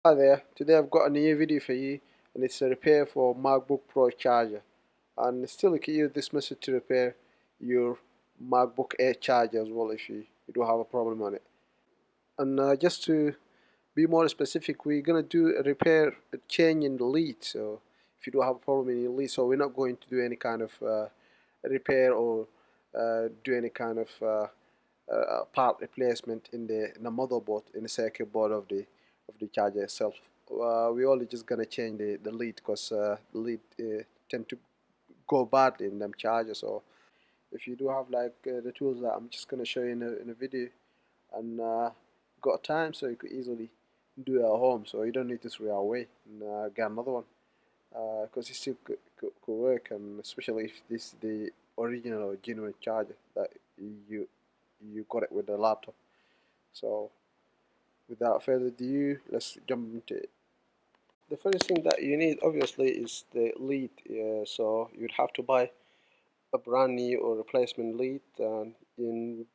Hi there, today I've got a new video for you and it's a repair for MacBook Pro charger, and still you can use this method to repair your MacBook Air charger as well if you do have a problem on it. And just to be more specific, we're gonna do a repair, a change in the lead. So if you do have a problem in your lead, so we're not going to do any kind of repair or do any kind of part replacement in the motherboard, in the circuit board of the charger itself. We're only just gonna change the lead because the lead tend to go badly in them chargers. So if you do have like the tools that I'm just gonna show you in a video, and got time, so you could easily do it at home, so you don't need to throw it away and get another one, because it still could work, and especially if this is the original or genuine charger that you you got it with the laptop. So without further ado, let's jump into it. The first thing that you need obviously is the lead. So you'd have to buy a brand new or replacement lead, and you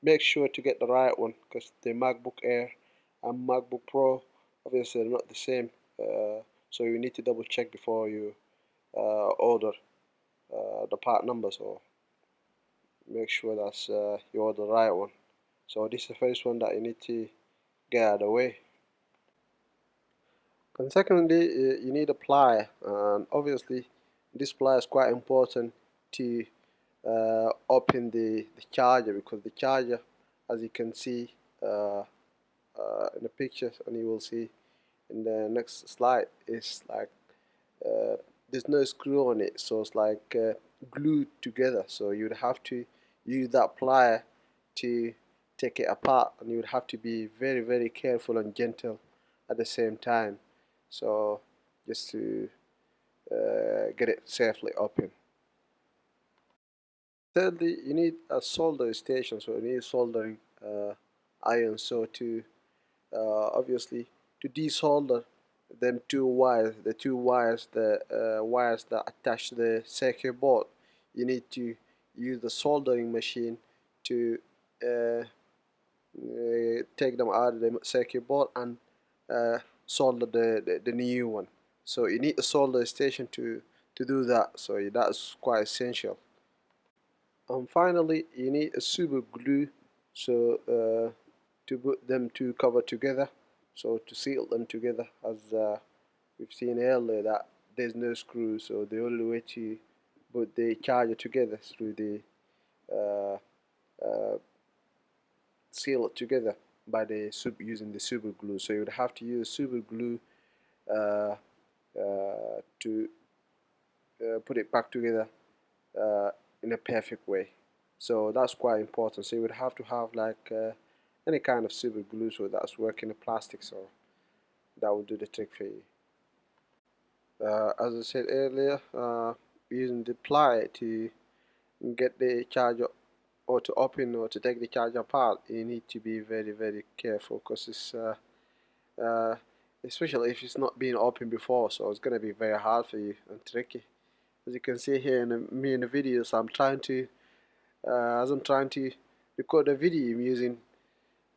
make sure to get the right one, because the MacBook Air and MacBook Pro obviously they're not the same. So you need to double check before you order the part number. So make sure that's you order the right one. So this is the first one that you need to get out of the way. And secondly, you need a plier, and obviously this plier is quite important to open the charger, because the charger, as you can see in the picture, and you will see in the next slide, is like uh, there's no screw on it, so it's like glued together. So you'd have to use that plier to take it apart, and you would have to be very careful and gentle at the same time, so just to get it safely open. Thirdly, you need a solder station, so you need soldering iron, so to obviously to desolder them two wires, the wires that attach to the circuit board, you need to use the soldering machine to take them out of the circuit board and solder the new one. So you need a solder station to do that, so that's quite essential. And finally, you need a super glue, so to put them two cover together, so to seal them together, as we've seen earlier that there's no screw, so the only way to put the charger together is through the uh, uh, seal it together by the super, using the super glue. So you would have to use super glue uh, to put it back together uh, in a perfect way. So that's quite important. So you would have to have like any kind of super glue, so that's working in plastic, so that will do the trick for you. As I said earlier, using the ply to get the charger, or to open or to take the charger apart, you need to be very careful, because it's uh, especially if it's not been opened before, so it's gonna be very hard for you and tricky. As you can see here me in the videos, I'm trying to as I'm trying to record a video, I'm using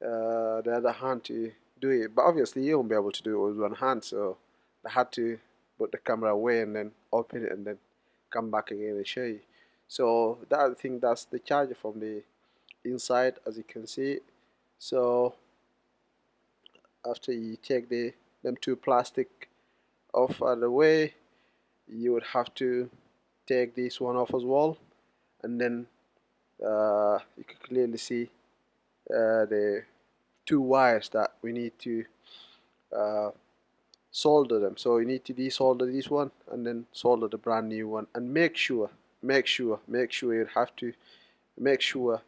the other hand to do it, but obviously you won't be able to do it with one hand, so I had to put the camera away and then open it and then come back again and show you. So that, I think that's the charger from the inside, as you can see. So after you take them two plastic off out of the way, you would have to take this one off as well, and then you can clearly see the two wires that we need to uh, solder them. So you need to desolder this one and then solder the brand new one, and make sure you have to make sure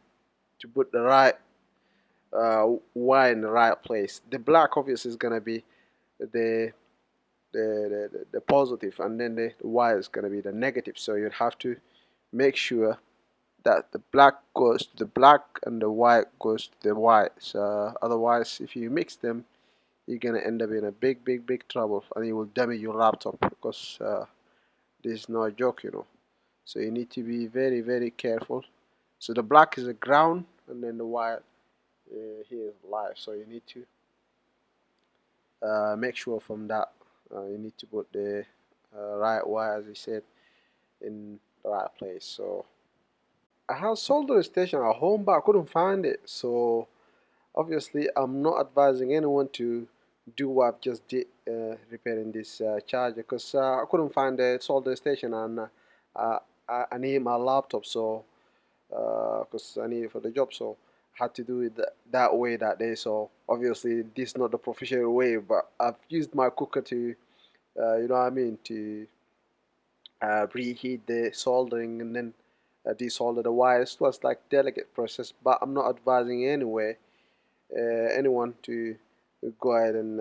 to put the right wire in the right place. The black obviously is gonna be the the positive, and then the wire is gonna be the negative. So you have to make sure that the black goes to the black and the white goes to the white. So otherwise, if you mix them, you're gonna end up in a big trouble, and you will damage your laptop, because this is no joke, you know. So you need to be very careful. So the black is the ground, and then the white here is live. So you need to make sure from that you need to put the right wire, as you said, in the right place. So I have soldered station at home, but I couldn't find it. So obviously, I'm not advising anyone to do what I've just did, repairing this charger, because I couldn't find the solder station, and uh, I need my laptop, so because I need it for the job, so I had to do it that way that day. So obviously, this is not the professional way, but I've used my cooker to, you know what I mean, to reheat the soldering and then desolder the wires. It was like delicate process, but I'm not advising anyway anyone to go ahead and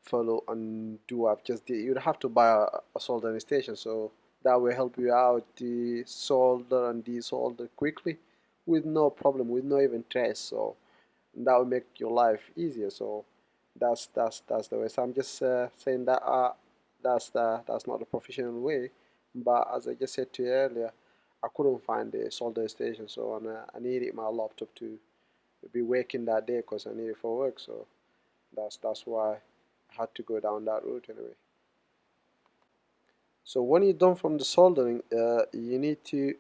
follow and do what I've just did. You'd have to buy a soldering station, so that will help you out to solder and desolder quickly with no problem, with no even trace. So that will make your life easier. So that's the way. So I'm just saying that that's not the professional way. But as I just said to you earlier, I couldn't find the solder station, so I needed my laptop to be working that day because I need it for work. So that's why I had to go down that route anyway. So when you're done from the soldering, you need to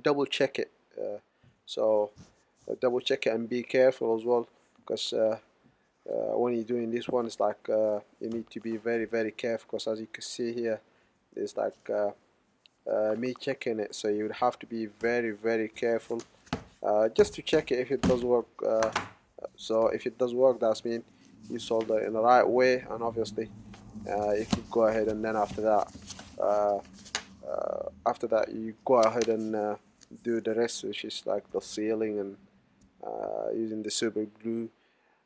double check it. So double check it and be careful as well, because when you're doing this one, it's like you need to be very careful, because as you can see here, there's like me checking it. So you would have to be very careful just to check it if it does work. So if it does work, that's mean you solder it in the right way, and obviously you could go ahead and then uh, after that you go ahead and do the rest, which is like the sealing and using the super glue.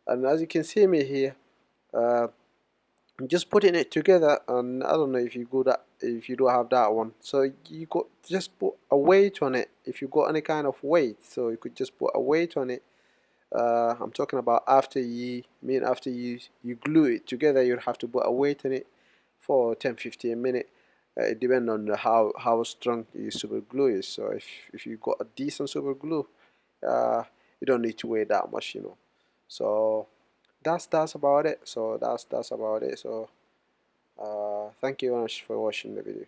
And as you can see me here, uh, I'm just putting it together, and I don't know if you go that if you do have that one, so you got just put a weight on it. If you got any kind of weight, so you could just put a weight on it. I'm talking about after you glue it together, you'd have to put a weight on it for 10-15 minutes. It depends on how strong your super glue is. So if you got a decent super glue, uh, you don't need to weigh that much, you know. So that's about it. So that's about it. So thank you very much for watching the video.